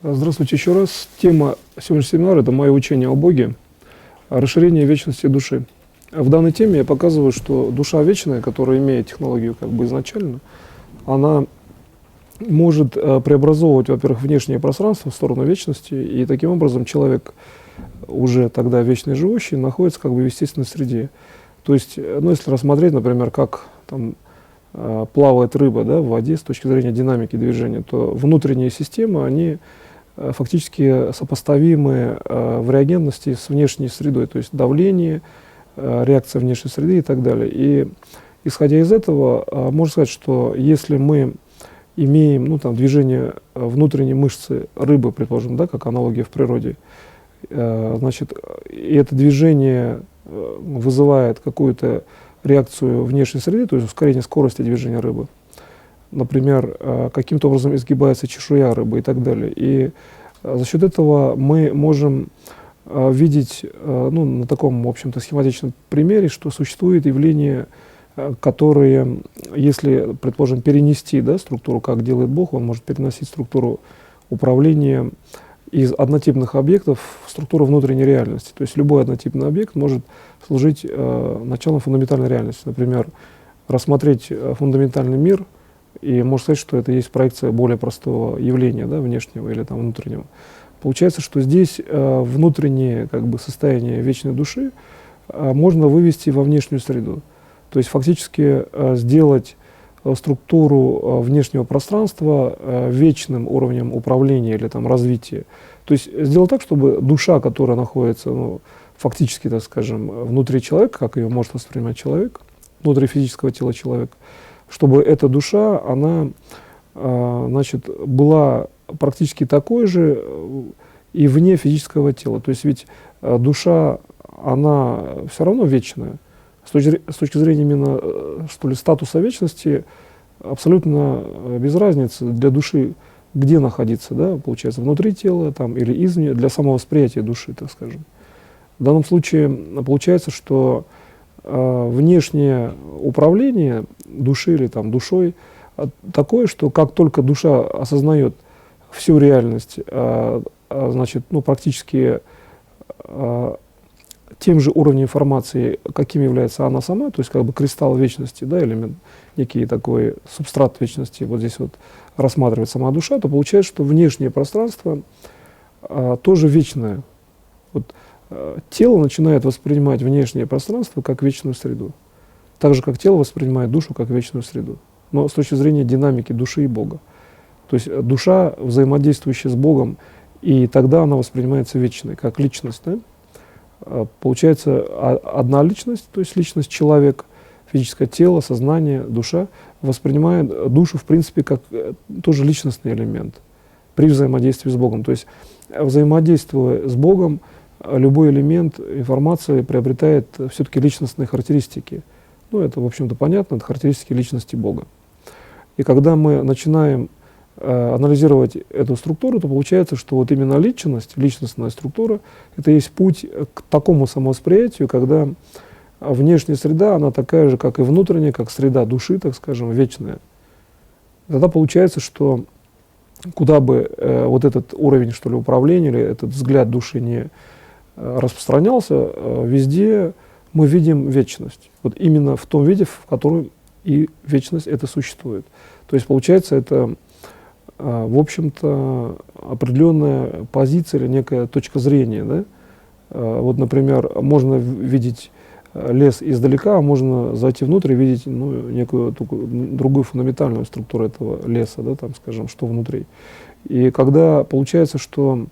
Здравствуйте еще раз. Тема сегодняшнего семинара – это мое учение о Боге, расширение вечности души. В данной теме я показываю, что душа вечная, которая имеет технологию как бы изначально, она может преобразовывать, во-первых, внешнее пространство в сторону вечности, и таким образом человек, уже тогда вечно живущий, находится как бы в естественной среде. То есть, ну, если рассмотреть, например, как там плавает рыба, да, в воде с точки зрения динамики движения, то внутренние системы, они фактически сопоставимы в реагентности с внешней средой, то есть давление, реакция внешней среды и так далее. И исходя из этого, можно сказать, что если мы имеем, ну, там, движение внутренней мышцы рыбы, предположим, да, как аналогия в природе, значит, и это движение вызывает какую-то реакцию внешней среды, то есть ускорение скорости движения рыбы. Например, каким-то образом изгибается чешуя рыбы и так далее. И за счет этого мы можем видеть, ну, на таком, в общем-то, схематичном примере, что существует явление, которые, если, предположим, перенести, да, структуру, как делает Бог, он может переносить структуру управления из однотипных объектов в структуру внутренней реальности. То есть любой однотипный объект может служить началом фундаментальной реальности. Например, рассмотреть фундаментальный мир, и можно сказать, что это есть проекция более простого явления, да, внешнего или там, внутреннего. Получается, что здесь внутреннее как бы, состояние вечной души можно вывести во внешнюю среду. То есть фактически сделать структуру внешнего пространства вечным уровнем управления или там, развития. То есть сделать так, чтобы душа, которая находится, ну, фактически, так скажем, внутри человека, как ее может воспринимать человек, внутри физического тела человека, чтобы эта душа, она, значит, была практически такой же и вне физического тела. То есть ведь душа, она все равно вечная. С точки зрения именно, что ли, статуса вечности, абсолютно без разницы для души, где находиться, да, получается, внутри тела там, или извне, для самовосприятия души, так скажем. В данном случае получается, что внешнее управление души или там, душой такое, что как только душа осознает всю реальность, значит, ну, практически тем же уровнем информации, каким является она сама, то есть как бы кристалл вечности, да, элемент, некий такой субстрат вечности, вот здесь вот рассматривает сама душа, то получается, что внешнее пространство тоже вечное. Вот, тело начинает воспринимать внешнее пространство как вечную среду, так же, как тело воспринимает душу как вечную среду, но с точки зрения динамики души и Бога. То есть душа, взаимодействующая с Богом, и тогда она воспринимается вечной, как личность. Да? Получается одна личность, то есть личность человек, физическое тело, сознание, душа, воспринимает душу, в принципе, как тоже личностный элемент при взаимодействии с Богом. То есть взаимодействуя с Богом, любой элемент информации приобретает все-таки личностные характеристики. Ну, это, в общем-то, понятно, это характеристики личности Бога. И когда мы начинаем анализировать эту структуру, то получается, что вот именно личность, личностная структура, это есть путь к такому самовосприятию, когда внешняя среда, она такая же, как и внутренняя, как среда души, так скажем, вечная. Тогда получается, что куда бы вот этот уровень, что ли, управления или этот взгляд души не распространялся, везде мы видим вечность. Вот именно в том виде, в котором и вечность это существует. То есть получается, это в общем-то определенная позиция или некая точка зрения. Да? Вот, например, можно видеть лес издалека, а можно зайти внутрь и видеть, ну, некую другую фундаментальную структуру этого леса, да, там, скажем, что внутри. И когда получается, что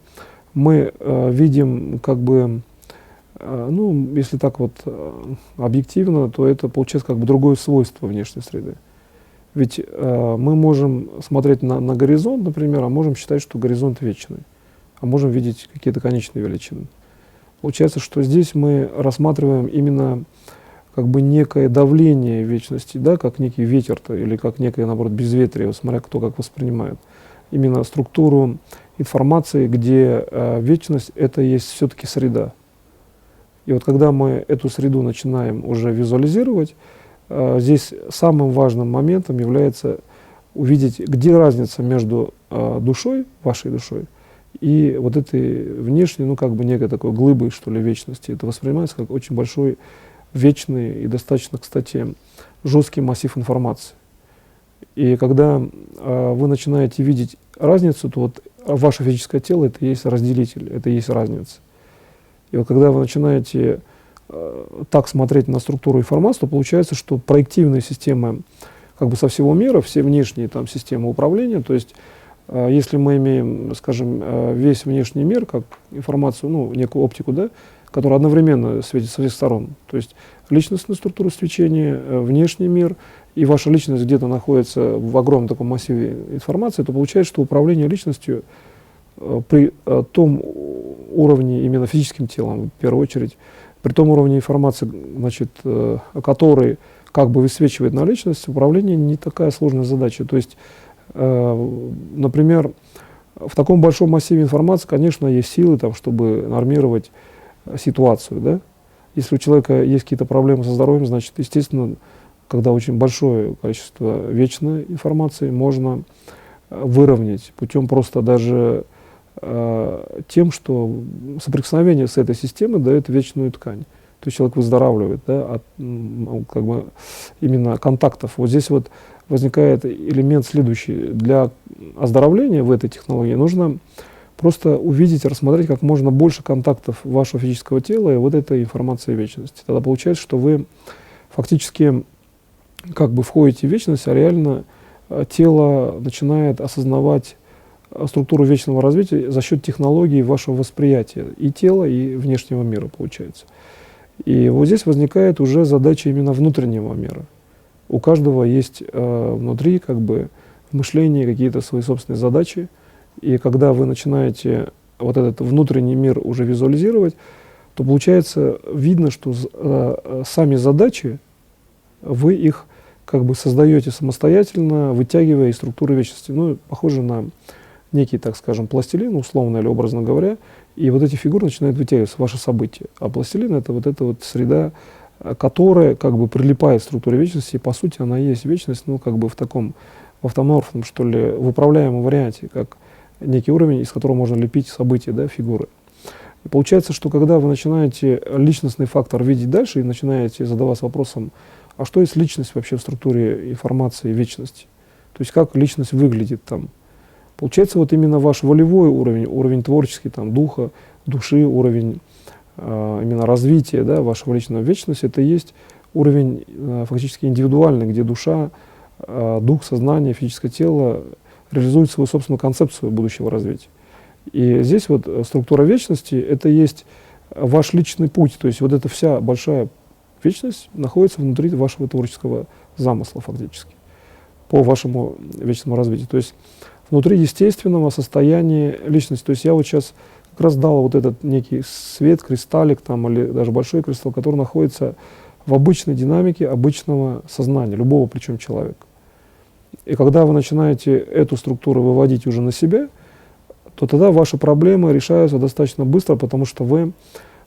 мы видим как бы, ну, если так вот объективно, то это получается как бы другое свойство внешней среды. Ведь мы можем смотреть на горизонт, например, а можем считать, что горизонт вечный, а можем видеть какие-то конечные величины. Получается, что здесь мы рассматриваем именно как бы некое давление вечности, да, как некий ветер-то, или как некое, наоборот, безветрие, смотря кто как воспринимает. Именно структуру информации, где вечность — это есть все-таки среда. И вот когда мы эту среду начинаем уже визуализировать, здесь самым важным моментом является увидеть, где разница между душой, вашей душой, И вот этой внешней, ну как бы некой такой глыбой, что ли, вечности, это воспринимается как очень большой, вечный и достаточно, кстати, жесткий массив информации. И когда вы начинаете видеть разницу, то вот ваше физическое тело — это и есть разделитель, это и есть разница. И вот когда вы начинаете так смотреть на структуру информации, то получается, что проективные системы как бы со всего мира, все внешние там системы управления, то есть если мы имеем, скажем, весь внешний мир как информацию, ну, некую оптику, да, которая одновременно светит со всех сторон, то есть личностная структура свечения, внешний мир, и ваша личность где-то находится в огромном таком массиве информации, то получается, что управление личностью при том уровне, именно физическим телом, в первую очередь, при том уровне информации, значит, который как бы высвечивает на личность, управление не такая сложная задача. То есть, например, в таком большом массиве информации, конечно, есть силы, там, чтобы нормировать ситуацию. Да? Если у человека есть какие-то проблемы со здоровьем, значит, естественно, когда очень большое количество вечной информации, можно выровнять путем просто даже тем, что соприкосновение с этой системой дает вечную ткань. То есть человек выздоравливает, да, от как бы именно контактов. Вот здесь вот возникает элемент следующий. Для оздоровления в этой технологии нужно просто увидеть, рассмотреть как можно больше контактов вашего физического тела и вот этой информации вечности. Тогда получается, что вы фактически как бы входите в вечность, а реально тело начинает осознавать структуру вечного развития за счет технологий вашего восприятия и тела, и внешнего мира, получается. И вот здесь возникает уже задача именно внутреннего мира. У каждого есть внутри как бы в мышлении какие-то свои собственные задачи, и когда вы начинаете вот этот внутренний мир уже визуализировать, то получается видно, что сами задачи, вы их как бы создаете самостоятельно, вытягивая из структуры вечности. Ну, похоже на некий, так скажем, пластилин, условно или образно говоря, и вот эти фигуры начинают вытягиваться, ваши события. А пластилин — это вот эта вот среда, которая как бы прилипает к структуре вечности, и по сути она и есть вечность, ну как бы в таком автоморфном, что ли, в управляемом варианте, как некий уровень, из которого можно лепить события, да, фигуры. И получается, что когда вы начинаете личностный фактор видеть дальше и начинаете задаваться вопросом, а что есть личность вообще в структуре информации вечности? То есть как личность выглядит там? Получается, вот именно ваш волевой уровень, уровень творческий, там, духа, души, уровень именно развития, да, вашего личного вечности, это и есть уровень фактически индивидуальный, где душа, дух, сознание, физическое тело реализуют свою собственную концепцию будущего развития. И здесь вот структура вечности — это и есть ваш личный путь, то есть вот эта вся большая вечность находится внутри вашего творческого замысла фактически, по вашему вечному развитию. То есть внутри естественного состояния личности. То есть я вот сейчас как раз дал вот этот некий свет, кристаллик там, или даже большой кристалл, который находится в обычной динамике обычного сознания, любого причем человека. И когда вы начинаете эту структуру выводить уже на себя, то тогда ваши проблемы решаются достаточно быстро, потому что вы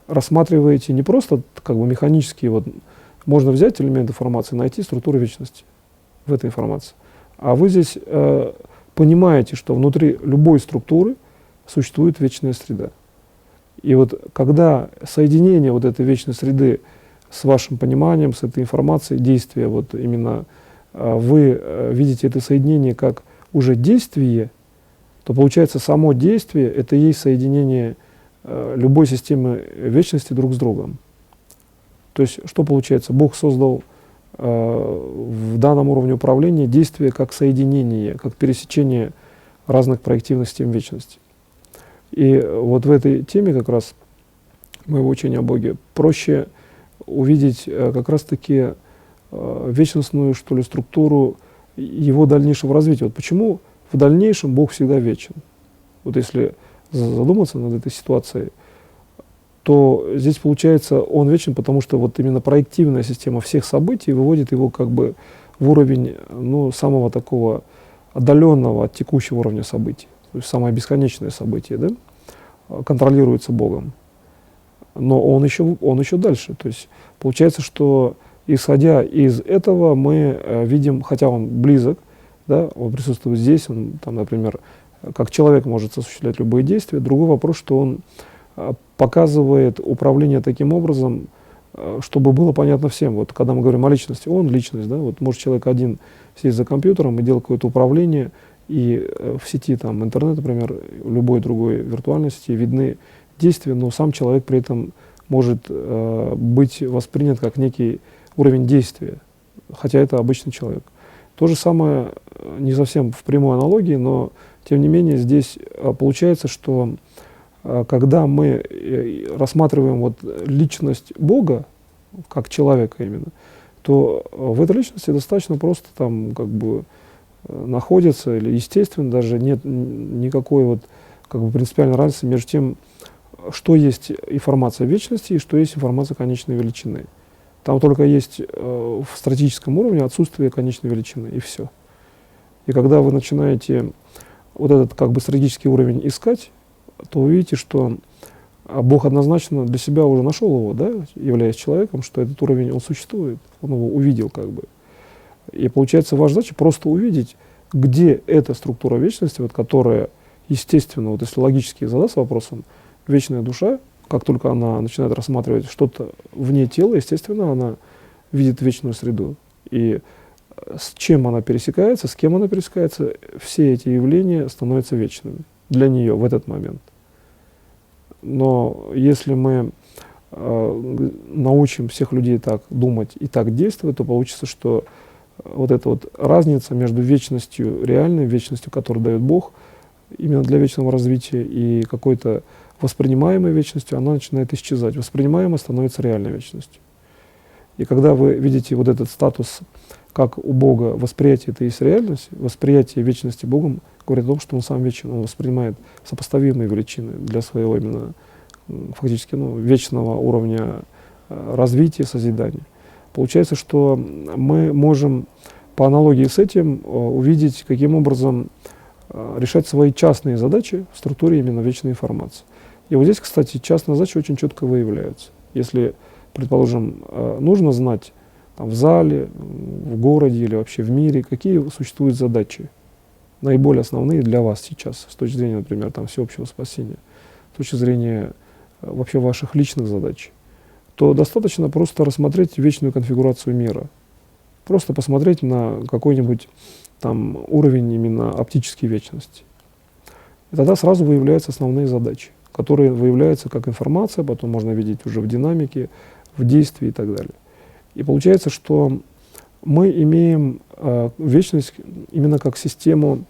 рассматриваете не просто как бы механические, вот можно взять элемент информации, найти структуру вечности в этой информации, а вы здесь понимаете, что внутри любой структуры существует вечная среда. И вот когда соединение вот этой вечной среды с вашим пониманием, с этой информацией, действия, вот именно вы видите это соединение как уже действие, то получается само действие — это и есть соединение любой системы вечности друг с другом. То есть что получается? Бог создал в данном уровне управления действие как соединение, как пересечение разных проективных систем вечности. И вот в этой теме как раз моего учения о Боге проще увидеть как раз-таки вечностную, что ли, структуру его дальнейшего развития. Вот почему в дальнейшем Бог всегда вечен. Вот если задуматься над этой ситуацией, то здесь получается он вечен, потому что вот именно проективная система всех событий выводит его как бы в уровень, ну, самого такого отдаленного от текущего уровня событий. То есть самое бесконечное событие, да, контролируется Богом. Но он еще дальше. То есть получается, что исходя из этого мы видим, хотя он близок, да, он присутствует здесь, он там, например, как человек может осуществлять любые действия. Другой вопрос, что он показывает управление таким образом, чтобы было понятно всем. Вот когда мы говорим о личности, он личность, да, вот может человек один сидеть за компьютером и делать какое-то управление, и в сети там интернет, например, в любой другой виртуальной сети видны действия, но сам человек при этом может быть воспринят как некий уровень действия, хотя это обычный человек. То же самое, не совсем в прямой аналогии, но тем не менее здесь получается, что когда мы рассматриваем вот личность Бога, как человека именно, то в этой личности достаточно просто там как бы находится, или естественно, даже нет никакой вот как бы принципиальной разницы между тем, что есть информация вечности и что есть информация конечной величины. Там только есть в стратегическом уровне отсутствие конечной величины, и все. И когда вы начинаете вот этот как бы стратегический уровень искать, то вы видите, что Бог однозначно для себя уже нашел его, да, являясь человеком, что этот уровень, он существует, он его увидел как бы. И получается, ваша задача просто увидеть, где эта структура вечности, вот, которая, естественно, вот если логически задаться вопросом, вечная душа, как только она начинает рассматривать что-то вне тела, естественно, она видит вечную среду. И с чем она пересекается, с кем она пересекается, все эти явления становятся вечными для нее в этот момент. Но если мы научим всех людей так думать и так действовать, то получится, что вот эта вот разница между вечностью реальной, вечностью, которую дает Бог, именно для вечного развития, и какой-то воспринимаемой вечностью, она начинает исчезать. Воспринимаемая становится реальной вечностью. И когда вы видите вот этот статус, как у Бога восприятие — это есть реальность, восприятие вечности Богом говорит о том, что Он сам вечен, Он воспринимает сопоставимые величины для своего именно фактически вечного уровня развития, созидания. Получается, что мы можем по аналогии с этим увидеть, каким образом решать свои частные задачи в структуре именно вечной информации. И вот здесь, кстати, частные задачи очень четко выявляются. Если, предположим, нужно знать там, в зале, в городе или вообще в мире, какие существуют задачи, наиболее основные для вас сейчас, с точки зрения, например, там, всеобщего спасения, с точки зрения вообще ваших личных задач, то достаточно просто рассмотреть вечную конфигурацию мира. Просто посмотреть на какой-нибудь там уровень именно оптической вечности. И тогда сразу выявляются основные задачи, которые выявляются как информация, потом можно видеть уже в динамике, в действии и так далее. И получается, что мы имеем вечность именно как систему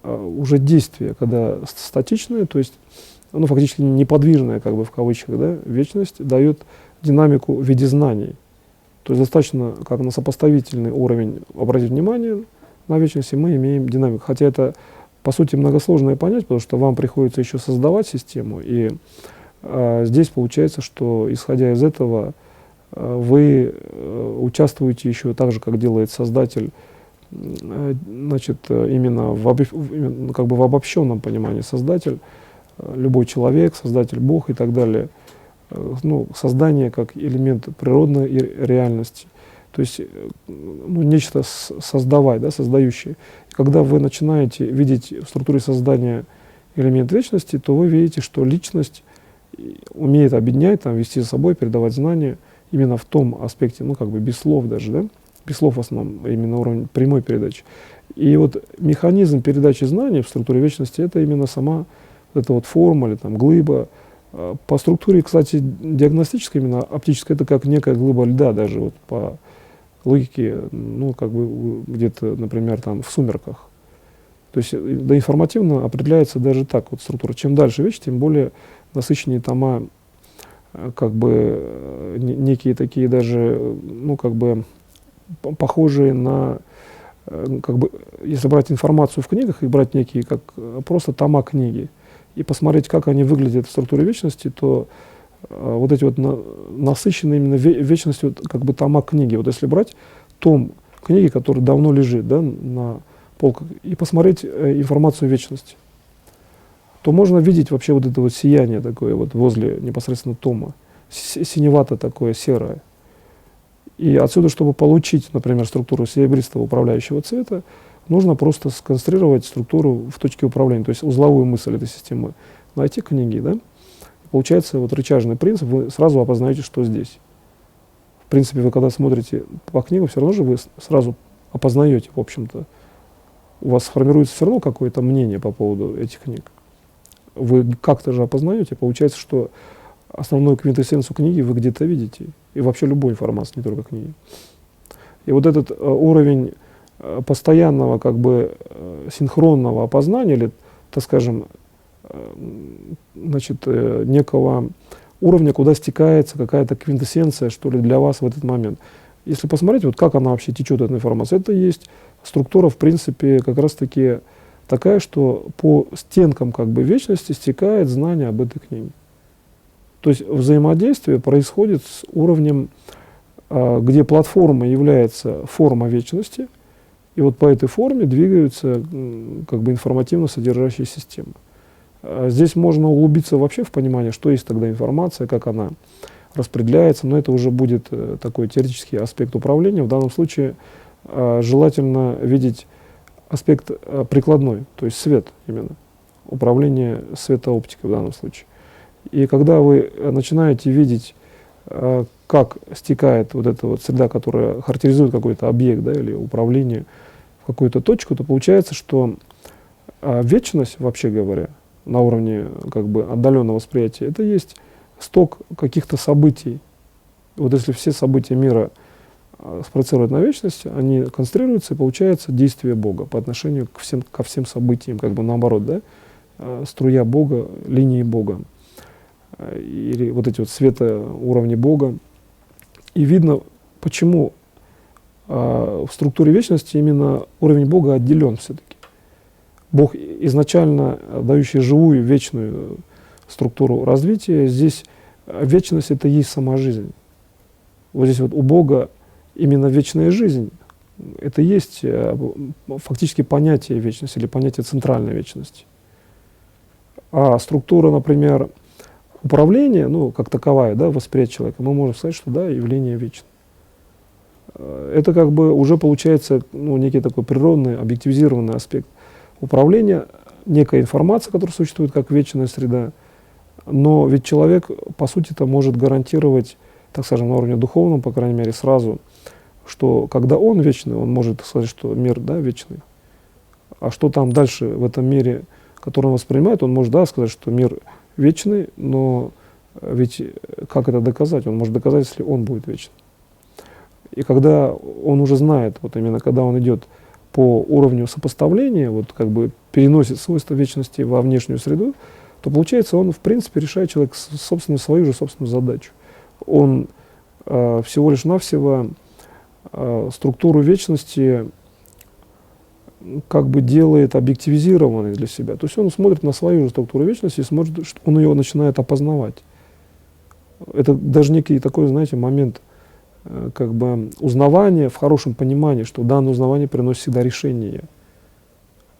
уже действия, когда статичная, то есть фактически неподвижная, как бы в кавычках, да, вечность дает динамику в виде знаний. То есть достаточно как на сопоставительный уровень обратить внимание на вечности, мы имеем динамику. Хотя это, по сути, многосложное понять, потому что вам приходится еще создавать систему. И здесь получается, что, исходя из этого, вы участвуете еще так же, как делает создатель, значит, именно как бы в обобщенном понимании создатель, любой человек, создатель Бог и так далее. Создание как элемент природной реальности, то есть нечто создавать, да, создающее. И когда вы начинаете видеть в структуре создания элемент вечности, то вы видите, что личность умеет объединять, там, вести за собой, передавать знания именно в том аспекте, как бы без слов даже, да, без слов в основном, именно уровень прямой передачи. И вот механизм передачи знаний в структуре вечности — это именно сама вот эта вот форма или там глыба. По структуре, кстати, диагностической, именно оптической, это как некая глыба льда, даже вот по логике, как бы где-то, например, там в сумерках. То есть да, информативно определяется даже так вот структура. Чем дальше вещь, тем более насыщеннее тома, как бы некие такие даже, как бы похожие на, как бы, если брать информацию в книгах и брать некие как просто тома книги, и посмотреть, как они выглядят в структуре вечности, то вот эти вот насыщенные именно вечностью как бы тома книги. Вот если брать том книги, который давно лежит, да, на полках, и посмотреть информацию вечности, то можно видеть вообще вот это вот сияние такое вот возле непосредственно тома, синевато такое, серое. И отсюда, чтобы получить, например, структуру серебристого управляющего цвета, Нужно просто сконструировать структуру в точке управления, то есть узловую мысль этой системы. Найти книги, да? Получается вот рычажный принцип, вы сразу опознаете, что здесь. В принципе, вы когда смотрите по книгам, все равно же вы сразу опознаете, в общем-то. У вас сформируется все равно какое-то мнение по поводу этих книг. Вы как-то же опознаете, получается, что основную квинтэссенцию книги вы где-то видите. И вообще любой информации, не только книги. И вот этот уровень постоянного, как бы, синхронного опознания, или, так скажем, значит, некого уровня, куда стекается какая-то квинтэссенция, что ли, для вас в этот момент. Если посмотреть, вот как она вообще течет, эта информация, это есть структура, в принципе, как раз-таки такая, что по стенкам, как бы, вечности стекает знание об этой книге. То есть взаимодействие происходит с уровнем, где платформа является форма вечности, и вот по этой форме двигаются, как бы, информативно содержащие системы. Здесь можно углубиться вообще в понимание, что есть тогда информация, как она распределяется, но это уже будет такой теоретический аспект управления. В данном случае желательно видеть аспект прикладной, то есть свет именно, управление светооптикой в данном случае. И когда вы начинаете видеть, как стекает вот эта вот среда, которая характеризует какой-то объект, да, или управление в какую-то точку, то получается, что вечность, вообще говоря, на уровне, как бы, отдаленного восприятия, это есть сток каких-то событий. Вот если все события мира спроецировать на вечность, они конструируются, и получается действие Бога по отношению ко всем событиям, как бы наоборот, да? Струя Бога, линии Бога, или вот эти вот света уровни Бога. И видно, почему в структуре вечности именно уровень Бога отделен все-таки. Бог, изначально дающий живую, вечную структуру развития, здесь вечность — это есть сама жизнь. Вот здесь вот у Бога именно вечная жизнь — это есть фактически понятие вечности или понятие центральной вечности. А структура, например, управления, ну, как таковая, да, восприятие человека, мы можем сказать, что да, явление вечно. Это как бы уже получается, ну, некий такой природный, объективизированный аспект управления, некая информация, которая существует как вечная среда, но ведь человек, по сути-то, может гарантировать, так скажем, на уровне духовном, по крайней мере, сразу, что когда он вечный, он может сказать, что мир, да, вечный. А что там дальше в этом мире, который он воспринимает, он может, да, сказать, что мир вечный, но ведь как это доказать? Он может доказать, если он будет вечным. И когда он уже знает, вот именно когда он идет по уровню сопоставления, вот как бы переносит свойства вечности во внешнюю среду, то получается, он в принципе решает, человек, собственно, свою же собственную задачу. Он всего лишь навсего структуру вечности как бы делает объективизированной для себя. То есть он смотрит на свою же структуру вечности и смотрит, он ее начинает опознавать. Это даже некий такой, знаете, момент как бы узнавания в хорошем понимании, что данное узнавание приносит всегда решение.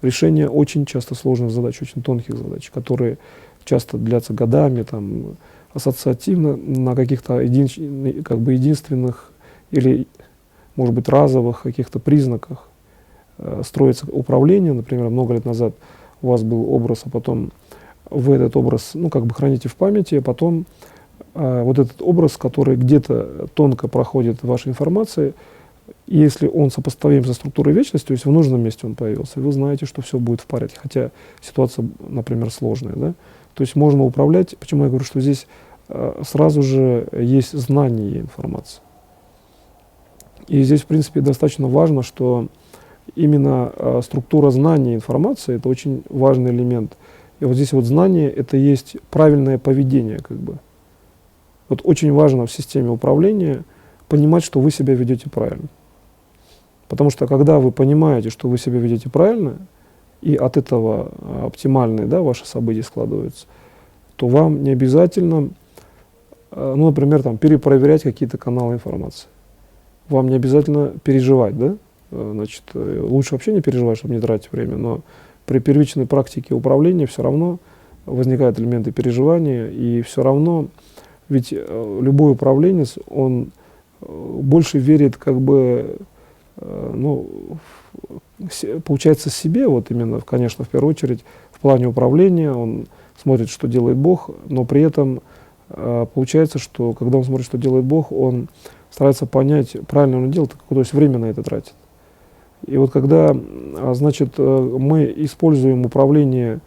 Решение очень часто сложных задач, очень тонких задач, которые часто длятся годами, там, ассоциативно на каких-то как бы единственных или, может быть, разовых каких-то признаках строится управление. Например, много лет назад у вас был образ, а потом вы этот образ, ну, как бы храните в памяти, а потом вот этот образ, который где-то тонко проходит в вашей информации, если он сопоставим со структурой вечности, то есть в нужном месте он появился, вы знаете, что все будет в порядке, хотя ситуация, например, сложная, да? То есть можно управлять. Почему я говорю, что здесь сразу же есть знание информации. И здесь, в принципе, достаточно важно, что именно структура знания информации — это очень важный элемент. И вот здесь вот знание — это есть правильное поведение, как бы. Вот очень важно в системе управления понимать, что вы себя ведете правильно. Потому что когда вы понимаете, что вы себя ведете правильно, и от этого оптимальные, да, ваши события складываются, то вам не обязательно, ну, например, там, перепроверять какие-то каналы информации. Вам не обязательно переживать, да? Значит, лучше вообще не переживать, чтобы не тратить время, но при первичной практике управления все равно возникают элементы переживания, и все равно, ведь любой управленец, он больше верит как бы ну, получается себе, вот именно, конечно, в первую очередь, в плане управления, он смотрит, что делает Бог, но при этом получается, что когда он смотрит, что делает Бог, он старается понять, правильно он делает, то есть время на это тратит. И вот когда, значит, мы используем управление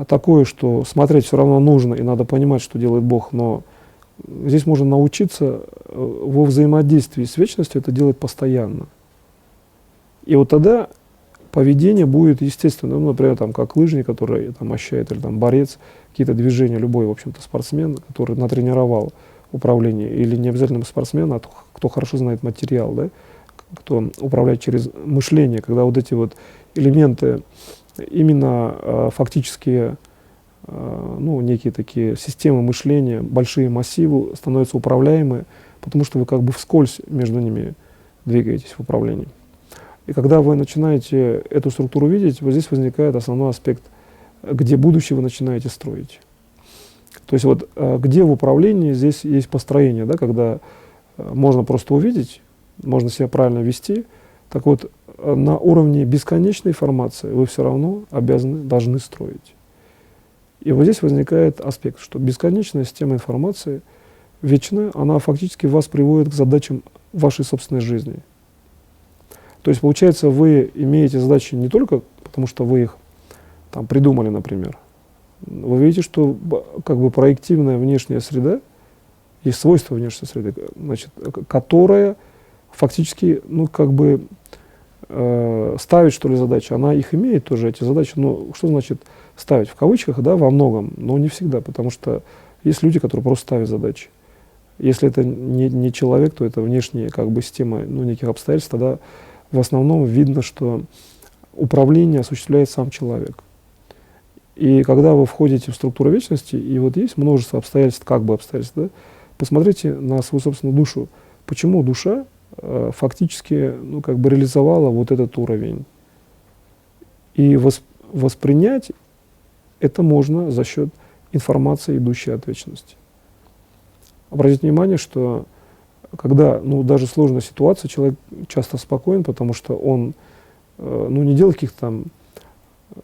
такое, что смотреть все равно нужно, и надо понимать, что делает Бог, но здесь можно научиться во взаимодействии с вечностью это делать постоянно. И вот тогда поведение будет естественным, ну, например, там, как лыжник, который там, ощущает, или там, борец, какие-то движения, любой, в общем-то, спортсмен, который натренировал управление, или не обязательно спортсмен, а кто хорошо знает материал, да, кто управляет через мышление, когда вот эти вот элементы, именно фактические, ну, некие такие системы мышления, большие массивы становятся управляемы, потому что вы как бы вскользь между ними двигаетесь в управлении. И когда вы начинаете эту структуру видеть, вот здесь возникает основной аспект, где будущее вы начинаете строить. То есть вот где в управлении здесь есть построение, да, когда можно просто увидеть, можно себя правильно вести. Так вот, на уровне бесконечной информации вы все равно должны строить. И вот здесь возникает аспект, что бесконечная система информации, вечная, она фактически вас приводит к задачам вашей собственной жизни. То есть, получается, вы имеете задачи не только потому, что вы их там придумали, например. Вы видите, что как бы проективная внешняя среда, есть свойства внешней среды, значит, которая фактически, ну, как бы ставит, что ли, задачи. Она их имеет тоже, эти задачи, но что значит ставить? В кавычках, да, во многом, но не всегда, потому что есть люди, которые просто ставят задачи. Если это не человек, то это внешняя как бы система, ну, неких обстоятельств, тогда в основном видно, что управление осуществляет сам человек. И когда вы входите в структуру вечности, и вот есть множество обстоятельств, как бы обстоятельств, да, посмотрите на свою собственную душу. Почему душа фактически, ну, как бы реализовала вот этот уровень? И воспринять это можно за счет информации, идущей от вечности. Обратите внимание, что когда, ну, даже сложная ситуация, человек часто спокоен, потому что он, ну, не делает каких-то там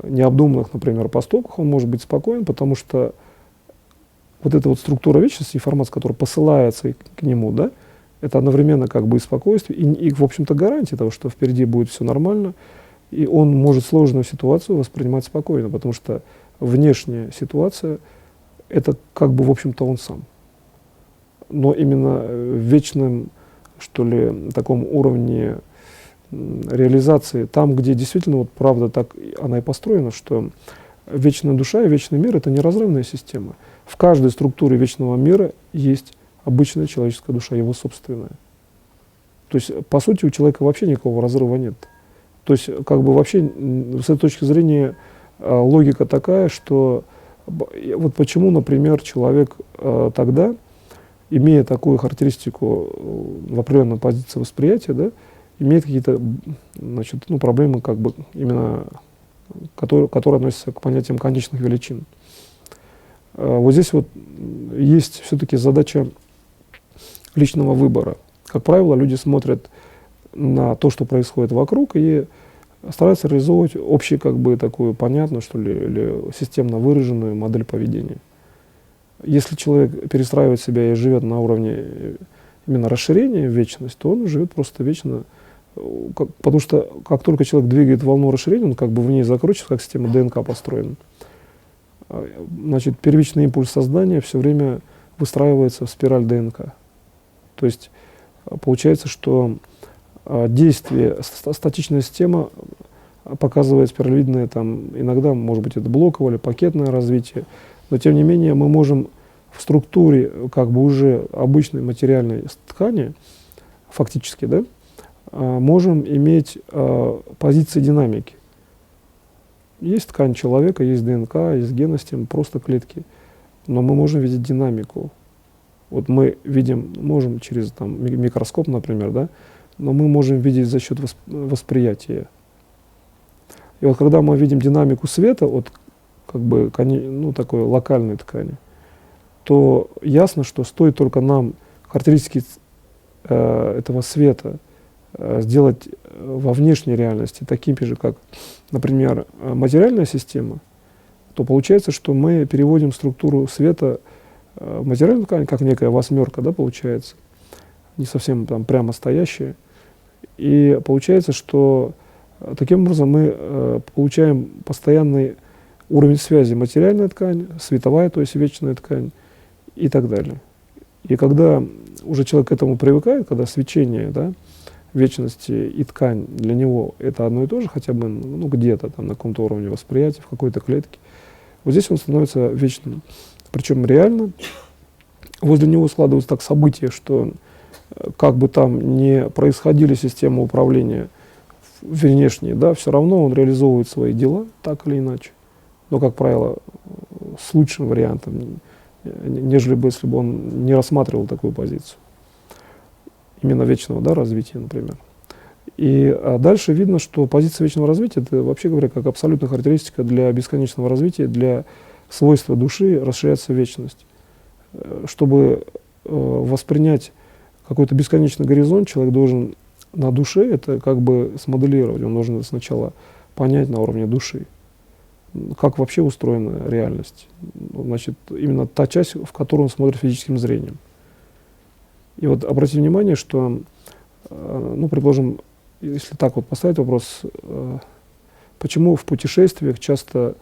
необдуманных, например, поступков, он может быть спокоен, потому что вот эта вот структура вечности, информация, которая посылается к нему, да, это одновременно как бы и спокойствие, и в общем-то, гарантия того, что впереди будет все нормально, и он может сложную ситуацию воспринимать спокойно, потому что внешняя ситуация — это как бы, в общем-то, он сам. Но именно в вечном, что ли, таком уровне реализации, там, где действительно, вот правда, так она и построена, что вечная душа и вечный мир — это неразрывная система. В каждой структуре вечного мира есть обычная человеческая душа, его собственная. То есть, по сути, у человека вообще никакого разрыва нет. То есть, как бы вообще, с этой точки зрения, логика такая, что вот почему, например, человек тогда, имея такую характеристику в определенной позиции восприятия, да, имеет какие-то, значит, ну, проблемы, как бы, именно, которые относятся к понятиям конечных величин. Вот здесь вот есть все-таки задача личного выбора. Как правило, люди смотрят на то, что происходит вокруг, и стараются реализовывать общую, как бы, такую понятную, что ли, или системно выраженную модель поведения. Если человек перестраивает себя и живет на уровне именно расширения в вечность, то он живет просто вечно, потому что как только человек двигает волну расширения, он как бы в ней закручивается, как система ДНК построена. Значит, первичный импульс сознания все время выстраивается в спираль ДНК. То есть получается, что действие, статичная система показывает спиралевидное, там, иногда, может быть, это блоковое или пакетное развитие, но тем не менее мы можем в структуре как бы уже обычной материальной ткани, фактически, да, можем иметь позиции динамики. Есть ткань человека, есть ДНК, есть геностем, просто клетки, но мы можем видеть динамику. Вот мы видим, можем через там, микроскоп, например, да, но мы можем видеть за счет восприятия. И вот когда мы видим динамику света от как бы, ну, такой локальной ткани, то ясно, что стоит только нам характеристики этого света сделать во внешней реальности такими же, как, например, материальная система, то получается, что мы переводим структуру света в материальную ткань, как некая восьмерка, да, получается, не совсем там прямо стоящая. И получается, что таким образом мы получаем постоянный уровень связи материальная ткань, световая, то есть вечная ткань и так далее. И когда уже человек к этому привыкает, когда свечение, да, вечности и ткань для него это одно и то же, хотя бы ну, где-то там на каком-то уровне восприятия, в какой-то клетке, вот здесь он становится вечным. Причем реально возле него складываются так события, что как бы там ни происходили системы управления внешние, да, все равно он реализовывает свои дела так или иначе. Но, как правило, с лучшим вариантом, нежели бы, если бы он не рассматривал такую позицию. Именно вечного, да, развития, например. И дальше видно, что позиция вечного развития, это, вообще говоря, как абсолютная характеристика для бесконечного развития, для свойства души расширяться в вечность. Чтобы воспринять какой-то бесконечный горизонт, человек должен на душе это как бы смоделировать. Он должен сначала понять на уровне души, как вообще устроена реальность. Значит, именно та часть, в которую он смотрит физическим зрением. И вот обратите внимание, что, ну, предположим, если так вот поставить вопрос, почему в путешествиях часто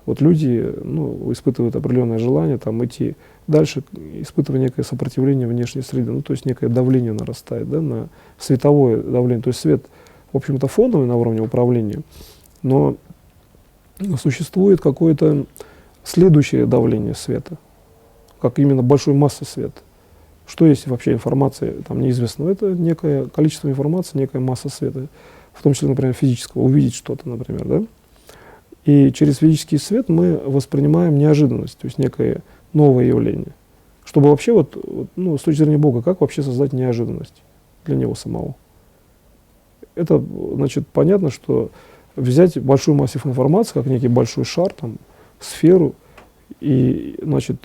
вот люди, ну, испытывают определенное желание там идти дальше, испытывая некое сопротивление внешней среды, ну, то есть некое давление нарастает, да, на световое давление. То есть свет, в общем-то, фоновый на уровне управления, но существует какое-то следующее давление света, как именно большой массы света. Что есть вообще информация, там неизвестно. Это некое количество информации, некая масса света, в том числе, например, физического, увидеть что-то, например, да? И через физический свет мы воспринимаем неожиданность, то есть некое новое явление. Чтобы вообще, ну, с точки зрения Бога, как вообще создать неожиданность для Него самого? Это, значит, понятно, что взять большой массив информации, как некий большой шар, там, сферу, и, значит,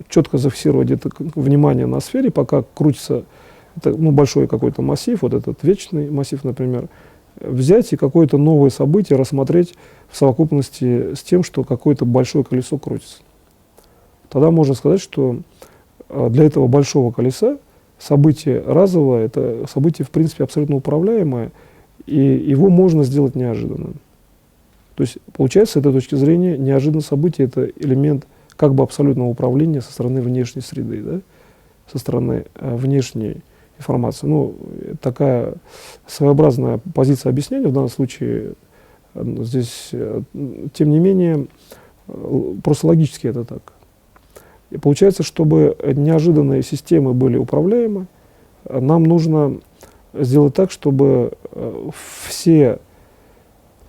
четко зафиксировать это внимание на сфере, пока крутится это, ну, большой какой-то массив, вот этот вечный массив, например, взять и какое-то новое событие рассмотреть в совокупности с тем, что какое-то большое колесо крутится. Тогда можно сказать, что для этого большого колеса событие разовое, это событие, в принципе, абсолютно управляемое, и его можно сделать неожиданным. То есть, получается, с этой точки зрения, неожиданное событие – это элемент как бы абсолютного управления со стороны внешней среды, да? Со стороны внешней информации. Ну, такая своеобразная позиция объяснения в данном случае здесь, тем не менее, просто логически это так. И получается, чтобы неожиданные системы были управляемы, нам нужно сделать так, чтобы все,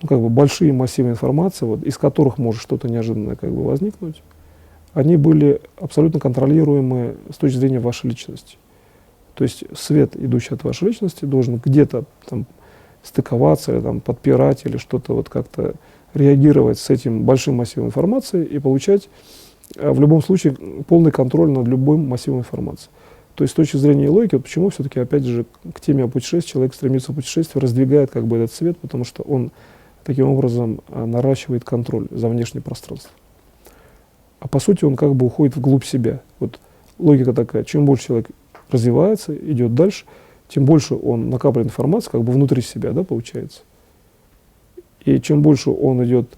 ну, как бы большие массивы информации, вот, из которых может что-то неожиданное как бы возникнуть, они были абсолютно контролируемы с точки зрения вашей личности. То есть свет, идущий от вашей личности, должен где-то там стыковаться, или, там, подпирать или что-то вот как-то реагировать с этим большим массивом информации и получать в любом случае полный контроль над любым массивом информации. То есть с точки зрения логики, вот почему все-таки опять же к теме о путешествии человек стремится в путешествие, раздвигает как бы этот свет, потому что он таким образом наращивает контроль за внешнее пространство. А по сути он как бы уходит вглубь себя. Вот логика такая, чем больше человек развивается, идет дальше, тем больше он накапливает информацию как бы внутри себя, да, получается. И чем больше он идет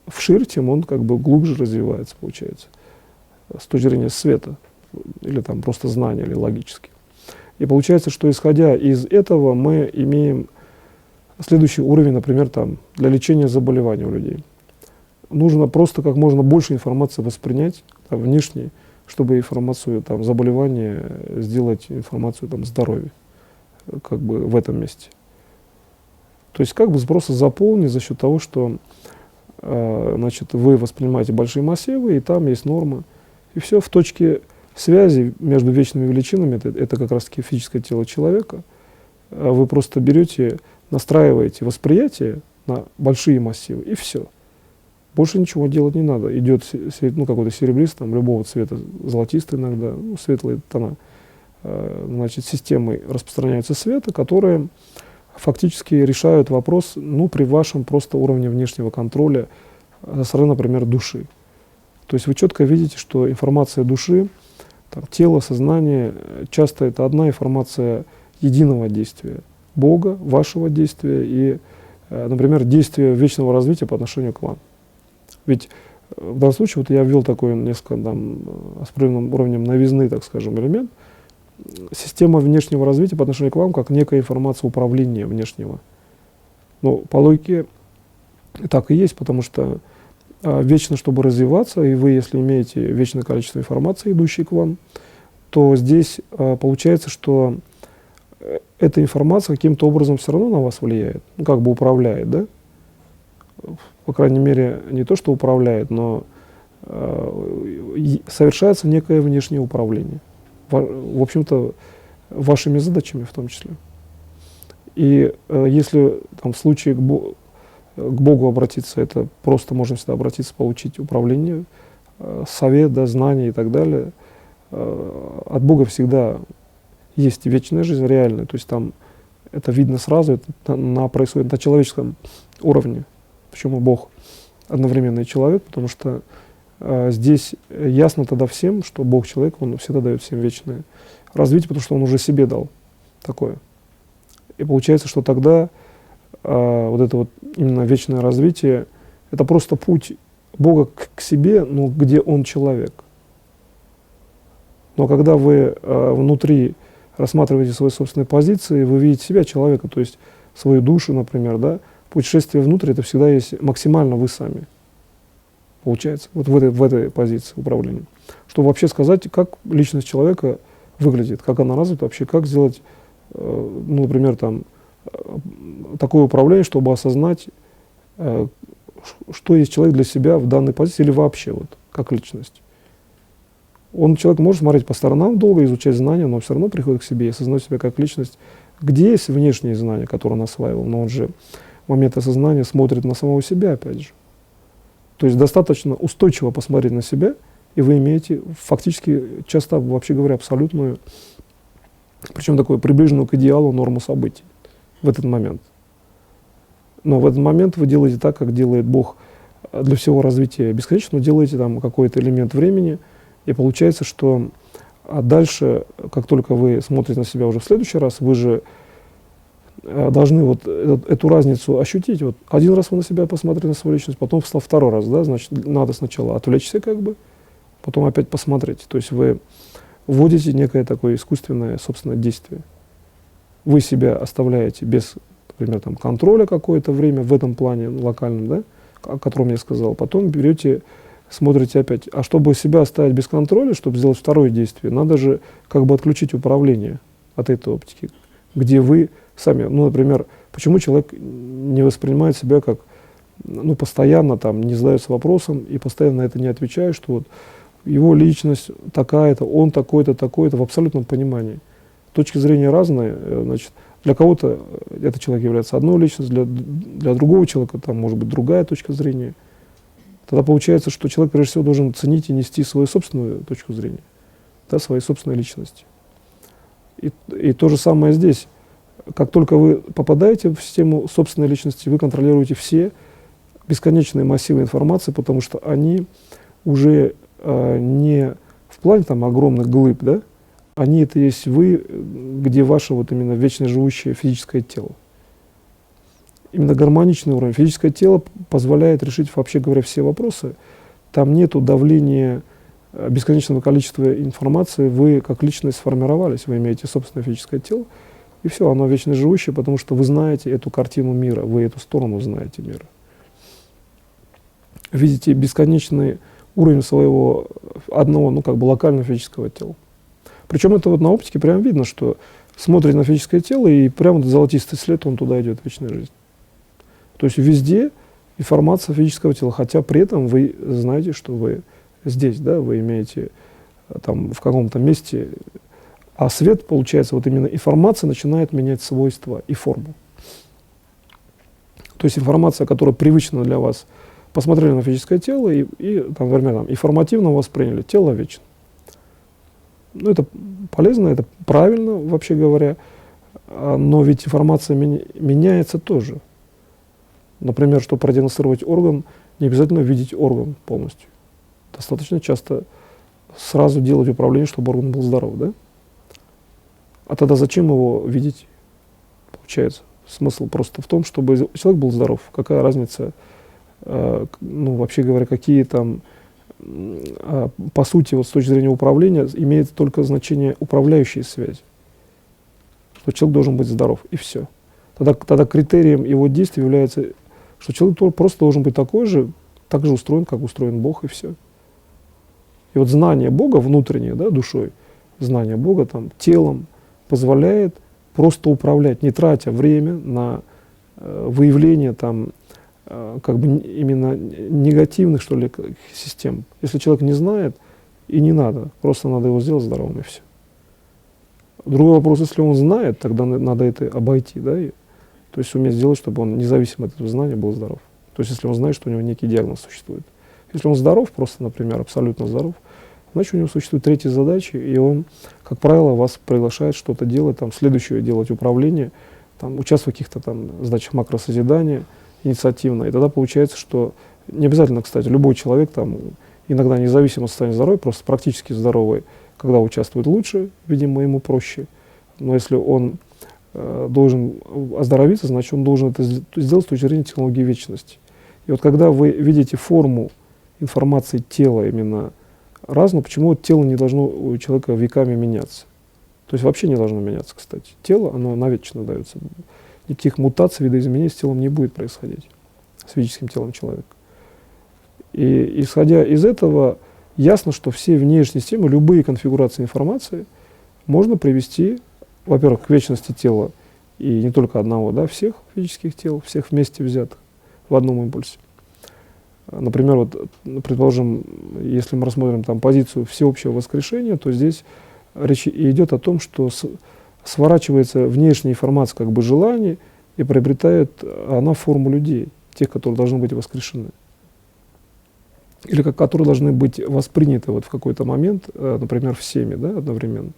вширь, тем он как бы глубже развивается, получается, с точки зрения света, или там просто знания, или логически. И получается, что исходя из этого мы имеем следующий уровень, например, там, для лечения заболеваний у людей. Нужно просто как можно больше информации воспринять, там, внешней, чтобы информацию там, заболевания сделать информацию там, здоровья, как бы в этом месте. То есть как бы просто заполнить за счет того, что значит, вы воспринимаете большие массивы, и там есть нормы. И все в точке связи между вечными величинами, это как раз-таки физическое тело человека, вы просто берете, настраиваете восприятие на большие массивы, и все. Больше ничего делать не надо. Идет ну, какой-то серебристый, там, любого цвета, золотистый иногда, ну, светлые тона. Значит, системой распространяется света, которая фактически решают вопрос, ну, при вашем просто уровне внешнего контроля со стороны, например, души. То есть вы четко видите, что информация души, там, тело, сознание, часто это одна информация единого действия Бога, вашего действия и, например, действия вечного развития по отношению к вам. Ведь в данном случае вот я ввел такой несколько там, с определенным уровнем новизны, так скажем, элемент. Система внешнего развития по отношению к вам как некая информация управления внешнего. Но по логике так и есть, потому что вечно, чтобы развиваться, и вы, если имеете вечное количество информации, идущей к вам, то здесь получается, что эта информация каким-то образом все равно на вас влияет, ну, как бы управляет, да? По крайней мере, не то, что управляет, но совершается некое внешнее управление. В общем-то, вашими задачами в том числе. И если там, в случае к Богу обратиться, это просто можно всегда обратиться, получить управление, совет, да, знания и так далее. От Бога всегда есть вечная жизнь реальная, то есть там это видно сразу, это происходит на человеческом уровне. Почему Бог одновременно и человек? Потому что здесь ясно тогда всем, что Бог человек, Он всегда дает всем вечное развитие, потому что Он уже себе дал такое. И получается, что тогда вот это вот именно вечное развитие, это просто путь Бога к себе, ну, где Он человек. Но когда вы внутри рассматриваете свои собственные позиции, вы видите себя человека, то есть свою душу, например, да, путешествие внутрь, это всегда есть максимально вы сами. Получается, вот в этой позиции управления. Чтобы вообще сказать, как личность человека выглядит, как она развита вообще, как сделать, ну, например, там, такое управление, чтобы осознать, что есть человек для себя в данной позиции или вообще, вот, как личность. Человек может смотреть по сторонам долго, изучать знания, но все равно приходит к себе и осознает себя как личность. Где есть внешние знания, которые он осваивал, но он же в момент осознания смотрит на самого себя, опять же. То есть достаточно устойчиво посмотреть на себя, и вы имеете фактически, часто, вообще говоря, абсолютную, причем такую приближенную к идеалу норму событий в этот момент. Но в этот момент вы делаете так, как делает Бог для всего развития бесконечно, делаете там какой-то элемент времени, и получается, что дальше, как только вы смотрите на себя уже в следующий раз, вы же должны вот эту разницу ощутить. Вот один раз вы на себя посмотрели, на свою личность, потом встал второй раз, да, значит, надо сначала отвлечься как бы, потом опять посмотреть. То есть вы вводите некое такое искусственное, собственное действие. Вы себя оставляете без, например, там, контроля какое-то время в этом плане локальном, да, о котором я сказал, потом берете, смотрите опять. А чтобы себя оставить без контроля, чтобы сделать второе действие, надо же как бы отключить управление от этой оптики, где вы сами, ну, например, почему человек не воспринимает себя как, ну, постоянно там не задается вопросом и постоянно на это не отвечает, что вот его личность такая-то, он такой-то, такой-то, в абсолютном понимании. Точки зрения разные, значит, для кого-то этот человек является одной личностью, для другого человека там может быть другая точка зрения. Тогда получается, что человек прежде всего должен ценить и нести свою собственную точку зрения, да, своей собственной личности. И то же самое здесь. Как только вы попадаете в систему собственной личности, вы контролируете все бесконечные массивы информации, потому что они уже не в плане там огромных глыб, да, они это есть вы, где ваше вот именно вечно живущее физическое тело. Именно гармоничный уровень. Физическое тело позволяет решить, вообще говоря, все вопросы. Там нету давления бесконечного количества информации, вы как личность сформировались, вы имеете собственное физическое тело, и все, оно вечно живущее, потому что вы знаете эту картину мира, вы эту сторону знаете мира. Видите бесконечный уровень своего одного, ну, как бы локального физического тела. Причем это вот на оптике прям видно, что смотрит на физическое тело, и прямо золотистый след, он туда идет, вечная жизнь. То есть везде информация физического тела, хотя при этом вы знаете, что вы здесь, да, вы имеете там в каком-то месте, а свет, получается, вот именно информация начинает менять свойства и форму. То есть информация, которая привычна для вас, посмотрели на физическое тело и там, например, там, информативно восприняли, тело вечно. Ну, это полезно, это правильно, вообще говоря. Но ведь информация меняется тоже. Например, чтобы продиагностировать орган, не обязательно видеть орган полностью. Достаточно часто сразу делать управление, чтобы орган был здоров, да? А тогда зачем его видеть, получается? Смысл просто в том, чтобы человек был здоров. Какая разница, ну, вообще говоря, какие там, по сути, вот с точки зрения управления, имеет только значение управляющие связи. Что человек должен быть здоров, и все. Тогда критерием его действий является, что человек просто должен быть такой же, так же устроен, как устроен Бог, и все. И вот знание Бога внутреннее, да, душой, знание Бога там, телом позволяет просто управлять, не тратя время на выявление там, как бы именно негативных, что ли, систем. Если человек не знает, и не надо, просто надо его сделать здоровым, и все. Другой вопрос, если он знает, тогда надо это обойти, да, то есть уметь сделать, чтобы он независимо от этого знания был здоров. То есть если он знает, что у него некий диагноз существует. Если он здоров, просто, например, абсолютно здоров, значит, у него существует третья задача, и он, как правило, вас приглашает что-то делать, там, следующее делать управление, там, участвовать в каких-то там задачах макросозидания, инициативно. И тогда получается, что не обязательно, кстати, любой человек, там, иногда независимо от состояния здоровья, просто практически здоровый, когда участвует лучше, видимо, ему проще. Но если он должен оздоровиться, значит, он должен это сделать с точки зрения технологии вечности. И вот когда вы видите форму информации тела именно разную, почему тело не должно у человека веками меняться? То есть вообще не должно меняться, кстати. Тело, оно навечно дается. Никаких мутаций, видоизменений с телом не будет происходить, с физическим телом человека. И исходя из этого, ясно, что все внешние системы, любые конфигурации информации можно привести, во-первых, к вечности тела, и не только одного, да, всех физических тел, всех вместе взятых в одном импульсе. Например, вот, предположим, если мы рассмотрим там позицию всеобщего воскрешения, то здесь речь идет о том, что сворачивается внешняя информация как бы желаний и приобретает она форму людей, тех, которые должны быть воскрешены. Или которые должны быть восприняты вот в какой-то момент, например, всеми, да, одновременно.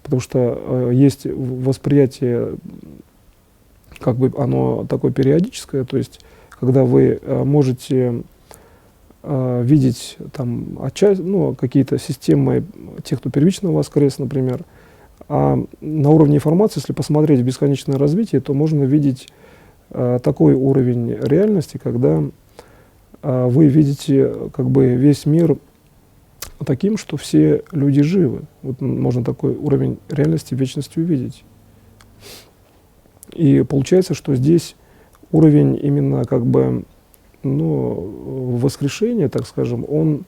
Потому что есть восприятие, как бы оно такое периодическое, то есть когда вы можете видеть там, ну, какие-то системы тех, кто первично воскрес, например, а на уровне информации, если посмотреть в бесконечное развитие, то можно видеть такой уровень реальности, когда вы видите как бы весь мир таким, что все люди живы. Вот можно такой уровень реальности в вечности увидеть. И получается, что здесь уровень именно как бы, ну, воскрешения, так скажем, он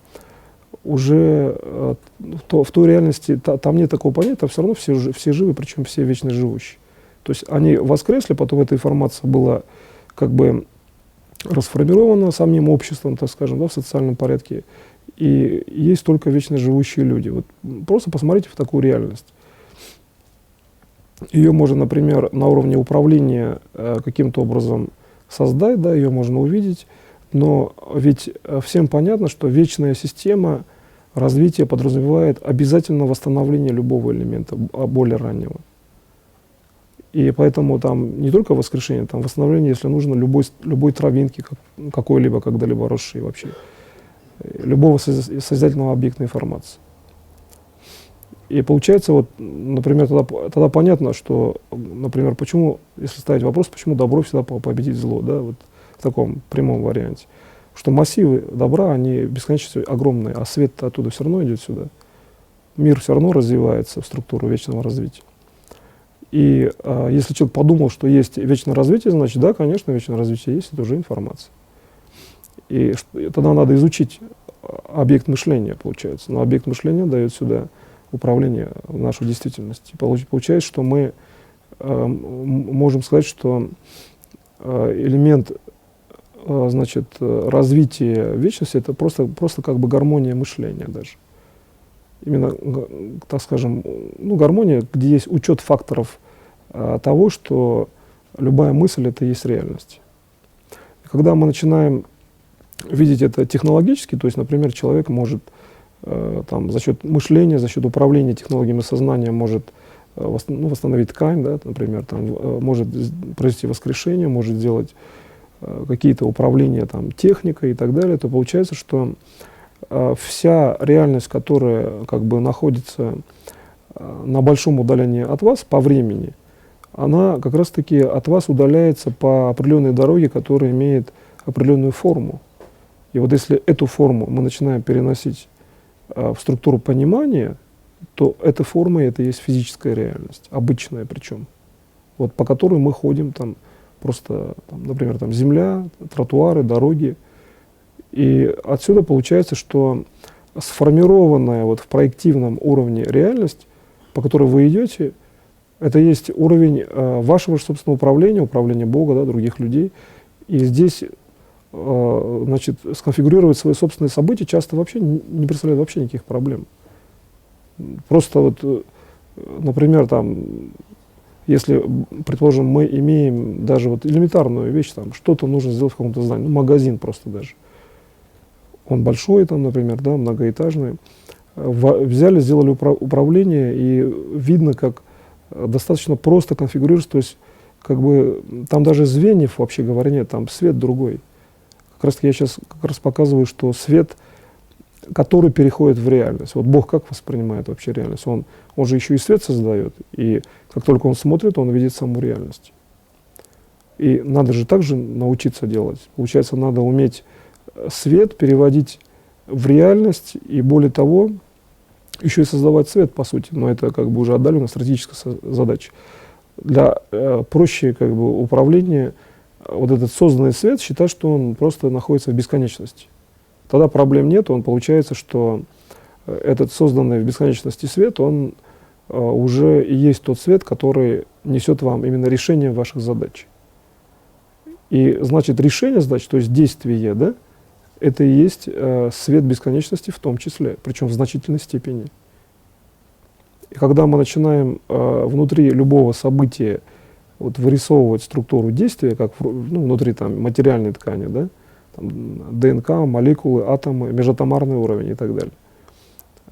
уже в той реальности, там нет такого понятия, а все равно все живы, причем все вечно живущие. То есть они воскресли, потом эта информация была как бы расформирована самим обществом, так скажем, да, в социальном порядке, и есть только вечно живущие люди. Вот просто посмотрите в такую реальность. Ее можно, например, на уровне управления каким-то образом создать, да, ее можно увидеть, но ведь всем понятно, что вечная система развития подразумевает обязательно восстановление любого элемента, более раннего. И поэтому там не только воскрешение, там восстановление, если нужно, любой травинки, какой-либо, когда-либо росшей вообще, любого созидательного объекта информации. И получается, вот, например, тогда понятно, что, например, почему, если ставить вопрос, почему добро всегда победит зло, да, вот в таком прямом варианте. Что массивы добра, они бесконечно огромные, а свет оттуда все равно идет сюда. Мир все равно развивается в структуру вечного развития. И если человек подумал, что есть вечное развитие, значит, да, конечно, вечное развитие есть, это уже информация. И тогда надо изучить объект мышления, получается. Но объект мышления дает сюда управление в нашу действительность. Получается, что мы можем сказать, что элемент, значит, развития вечности — это просто как бы гармония мышления даже. Именно, так скажем, ну, гармония, где есть учет факторов того, что любая мысль — это и есть реальность. И когда мы начинаем видеть это технологически, то есть, например, человек может там, за счет мышления, за счет управления технологиями сознания может восстановить ткань, да, например, там, может произвести воскрешение, может сделать какие-то управления там, техникой и так далее, то получается, что вся реальность, которая как бы находится на большом удалении от вас по времени, она как раз-таки от вас удаляется по определенной дороге, которая имеет определенную форму. И вот если эту форму мы начинаем переносить в структуру понимания, то эта форма — это и есть физическая реальность, обычная причем, вот по которой мы ходим, там, просто, там, например, там, земля, тротуары, дороги. И отсюда получается, что сформированная вот в проективном уровне реальность, по которой вы идете, это есть уровень вашего собственного управления, управления Бога, да, других людей. И здесь значит, сконфигурировать свои собственные события часто вообще не представляет вообще никаких проблем. Просто вот, например, там, если, предположим, мы имеем даже вот элементарную вещь, там, что-то нужно сделать в каком-то здании, ну, магазин просто даже. Он большой, там, например, да, многоэтажный. Взяли, сделали управление, и видно, как достаточно просто конфигурируется, то есть, как бы, там даже звеньев, вообще говоря, нет, там свет другой. Как раз я сейчас как раз показываю, что свет, который переходит в реальность. Вот Бог как воспринимает вообще реальность? Он же еще и свет создает, и как только он смотрит, он видит саму реальность. И надо же также научиться делать. Получается, надо уметь свет переводить в реальность, и более того, еще и создавать свет, по сути, но это как бы уже отдаленно стратегическая задача. Для проще как бы управления вот этот созданный свет считать, что он просто находится в бесконечности. Тогда проблем нет, он получается, что этот созданный в бесконечности свет, он уже и есть тот свет, который несет вам именно решение ваших задач. И значит, решение задач, то есть действие, да, это и есть свет бесконечности в том числе, причем в значительной степени. И когда мы начинаем внутри любого события вот, вырисовывать структуру действия, как внутри там, материальной ткани, да, там, ДНК, молекулы, атомы, межатомарный уровень и так далее,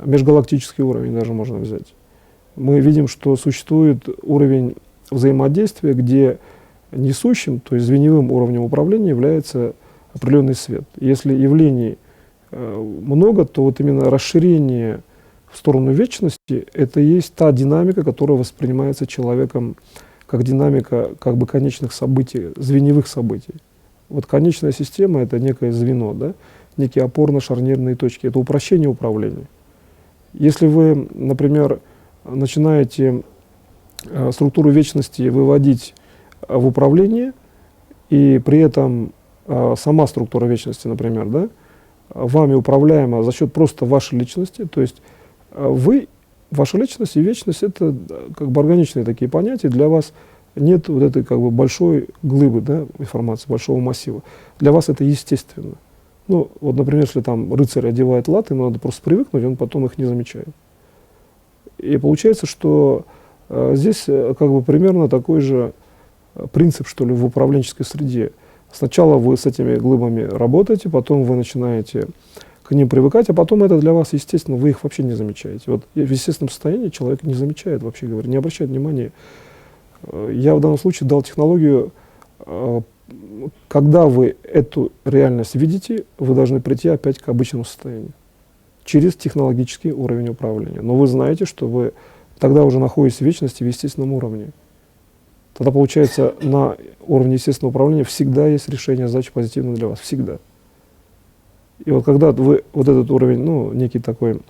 межгалактический уровень даже можно взять, мы видим, что существует уровень взаимодействия, где несущим, то есть звеньевым уровнем управления является определенный свет. Если явлений много, то вот именно расширение в сторону вечности — это и есть та динамика, которая воспринимается человеком как динамика как бы конечных событий, звеньевых событий. Вот конечная система — это некое звено, да? Некие опорно-шарнирные точки, это упрощение управления. Если вы, например, начинаете структуру вечности выводить в управление, и при этом сама структура вечности, например, да, вами управляема за счет просто вашей личности, то есть вы, ваша личность и вечность — это как бы органичные такие понятия, для вас нет вот этой как бы большой глыбы, да, информации, большого массива. Для вас это естественно. Ну, вот, например, если там рыцарь одевает латы, ему надо просто привыкнуть, он потом их не замечает. И получается, что здесь как бы примерно такой же принцип, что ли, в управленческой среде. Сначала вы с этими глыбами работаете, потом вы начинаете к ним привыкать, а потом это для вас естественно, вы их вообще не замечаете. Вот в естественном состоянии человек не замечает, вообще говоря, не обращает внимания. Я в данном случае дал технологию, когда вы эту реальность видите, вы должны прийти опять к обычному состоянию через технологический уровень управления. Но вы знаете, что вы тогда уже находитесь в вечности в естественном уровне. Тогда получается, на уровне естественного управления всегда есть решение задач позитивно для вас. Всегда. И вот когда вы вот этот уровень, ну, некий такой,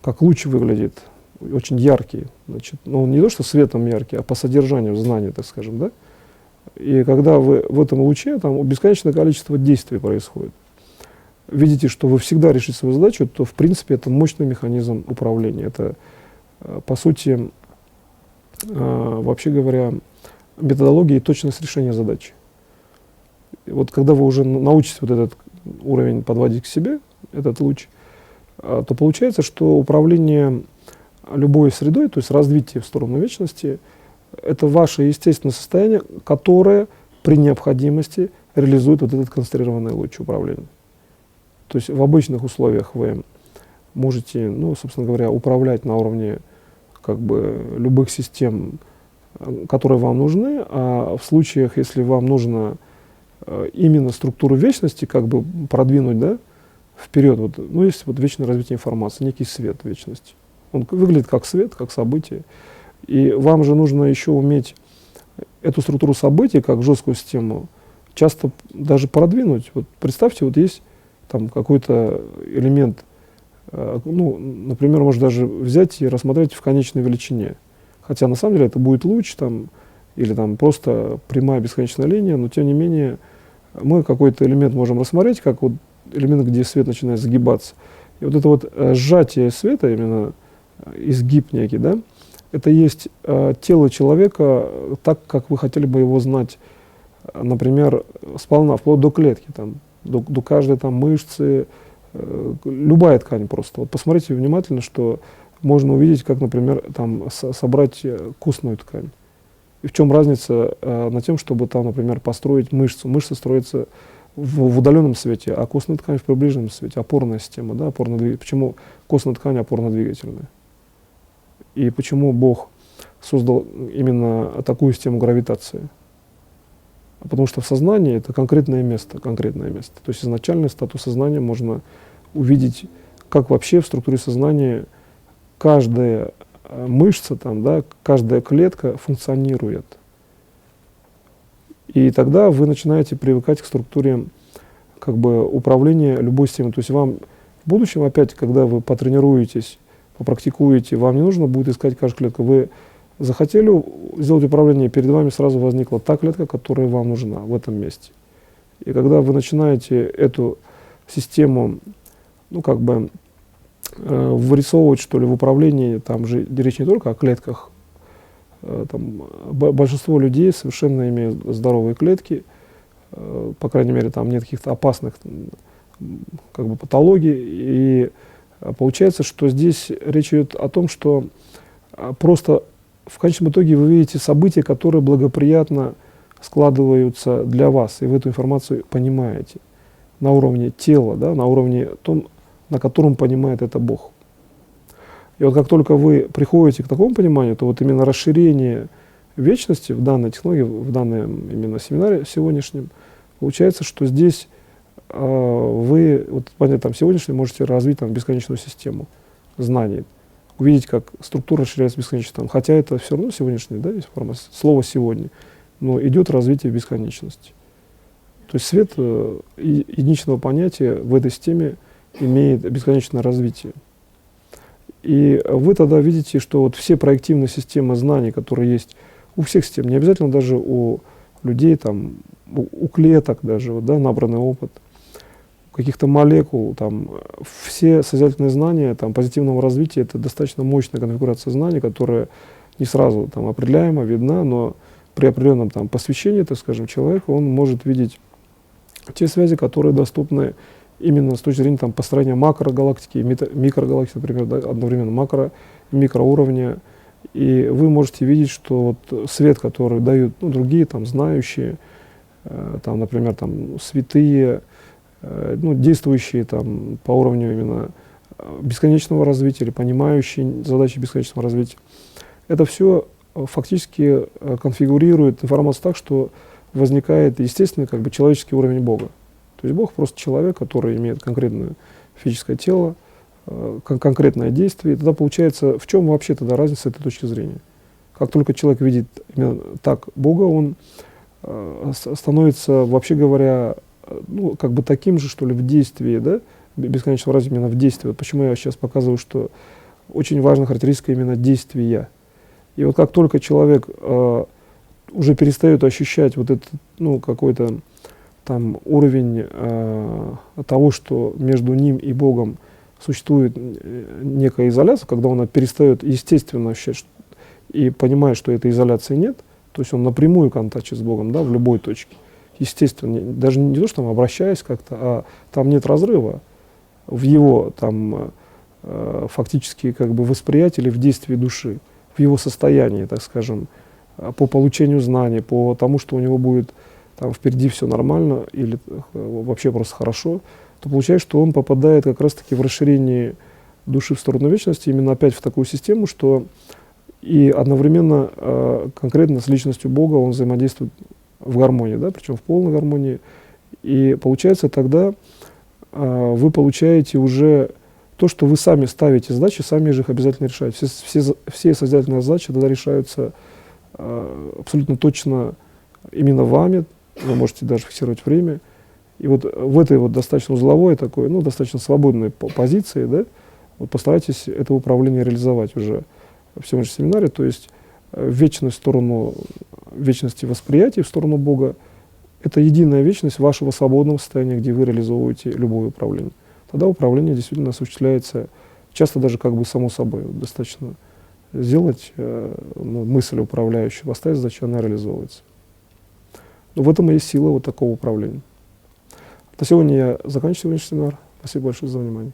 как луч выглядит, очень яркий, значит, ну, он не то, что светом яркий, а по содержанию знания, так скажем, да? И когда вы в этом луче, там бесконечное количество действий происходит. Видите, что вы всегда решите свою задачу, то, в принципе, это мощный механизм управления. Это, по сути, вообще говоря, методология и точность решения задачи. И вот когда вы уже научитесь вот этот уровень подводить к себе, этот луч, то получается, что управление любой средой, то есть развитие в сторону вечности, это ваше естественное состояние, которое при необходимости реализует вот этот концентрированный луч управления. То есть в обычных условиях вы можете, ну, собственно говоря, управлять на уровне как бы любых систем, которые вам нужны, а в случаях, если вам нужно именно структуру вечности как бы продвинуть, да, вперед, вот, ну, есть вот вечное развитие информации, некий свет вечности. Он выглядит как свет, как событие. И вам же нужно еще уметь эту структуру событий, как жесткую систему, часто даже продвинуть. Вот представьте, вот есть там какой-то элемент, ну, например, можно даже взять и рассмотреть в конечной величине. Хотя на самом деле это будет луч там, или там просто прямая бесконечная линия, но тем не менее мы какой-то элемент можем рассмотреть, как вот элемент, где свет начинает загибаться. И вот это вот сжатие света, именно изгиб некий, да, это есть тело человека так, как вы хотели бы его знать, например, сполна, вплоть до клетки, там, до каждой там мышцы, любая ткань просто. Вот посмотрите внимательно, что можно увидеть, как, например, там собрать костную ткань. И в чем разница над тем, чтобы там, например, построить мышцу. Мышца строится в удаленном свете, а костная ткань в приближенном свете. Опорная система, да, опорно-двигательная. Почему костная ткань опорно-двигательная? И почему Бог создал именно такую систему гравитации? Потому что в сознании это конкретное место, конкретное место. То есть изначальный статус сознания можно увидеть, как вообще в структуре сознания каждая мышца, там, да, каждая клетка функционирует. И тогда вы начинаете привыкать к структуре как бы управления любой системой. То есть вам в будущем опять, когда вы потренируетесь, попрактикуете, вам не нужно будет искать каждую клетку. Вы захотели сделать управление, перед вами сразу возникла та клетка, которая вам нужна в этом месте. И когда вы начинаете эту систему, ну, как бы вырисовывать, что ли, в управлении, там же речь не только о клетках, там, большинство людей совершенно имеют здоровые клетки, по крайней мере, там нет каких-то опасных как бы патологий, и получается, что здесь речь идет о том, что просто в конечном итоге вы видите события, которые благоприятно складываются для вас, и вы эту информацию понимаете на уровне тела, да, на уровне том, на котором понимает это Бог. И вот как только вы приходите к такому пониманию, то вот именно расширение вечности в данной технологии, в данном именно семинаре сегодняшнем, получается, что здесь вы, вот понятно, там сегодняшнем можете развить там бесконечную систему знаний, увидеть, как структура расширяется бесконечно, там, хотя это все равно сегодняшний, да, есть форма слова «сегодня», но идет развитие бесконечности. То есть свет единичного понятия в этой системе имеет бесконечное развитие. И вы тогда видите, что вот все проективные системы знаний, которые есть у всех систем, не обязательно даже у людей, там, у клеток даже, вот, да, набранный опыт, каких-то молекул, там, все созидательные знания там, позитивного развития — это достаточно мощная конфигурация знаний, которая не сразу там, определяема, видна, но при определенном там, посвящении, так скажем, человека, он может видеть те связи, которые доступны именно с точки зрения там, построения макрогалактики и микрогалактики, например, да, одновременно макро- и микроуровня. И вы можете видеть, что вот свет, который дают ну, другие там, знающие, там, например, там, святые, ну, действующие там, по уровню именно бесконечного развития или понимающие задачи бесконечного развития, это все фактически конфигурирует информацию так, что возникает естественный как бы, человеческий уровень Бога. То есть Бог просто человек, который имеет конкретное физическое тело, конкретное действие. И тогда получается, в чем вообще тогда разница с этой точки зрения? Как только человек видит именно так Бога, он становится, вообще говоря, ну, как бы таким же, что ли, в действии, да, бесконечного развития именно в действии. Вот почему я сейчас показываю, что очень важная характеристика именно действия. И вот как только человек уже перестает ощущать вот этот, ну, какой-то там уровень того, что между ним и Богом существует некая изоляция, когда он перестает естественно ощущать и понимает, что этой изоляции нет, то есть он напрямую контактирует с Богом, да, в любой точке. Естественно, даже не то, что там обращаясь как-то, а там нет разрыва в его там фактически как бы восприятии или в действии души, в его состоянии, так скажем, по получению знаний, по тому, что у него будет там впереди все нормально или вообще просто хорошо, то получается, что он попадает как раз-таки в расширение души в сторону вечности, именно опять в такую систему, что и одновременно конкретно с личностью Бога он взаимодействует в гармонии, да, причем в полной гармонии. И получается тогда вы получаете уже то, что вы сами ставите задачи, сами же их обязательно решаете. Все созидательные задачи тогда решаются абсолютно точно именно вами, вы можете даже фиксировать время. И вот в этой вот достаточно узловой такой, ну, достаточно свободной позиции, да, вот постарайтесь это управление реализовать уже в сегодняшнем семинаре, то есть вечность в сторону вечности восприятия, в сторону Бога, это единая вечность вашего свободного состояния, где вы реализовываете любое управление. Тогда управление действительно осуществляется часто даже как бы само собой. Вот достаточно сделать мысль управляющую, поставить задачу, она реализовывается. Но в этом и есть сила вот такого управления. На сегодня я заканчиваю сегодняшний семинар. Спасибо большое за внимание.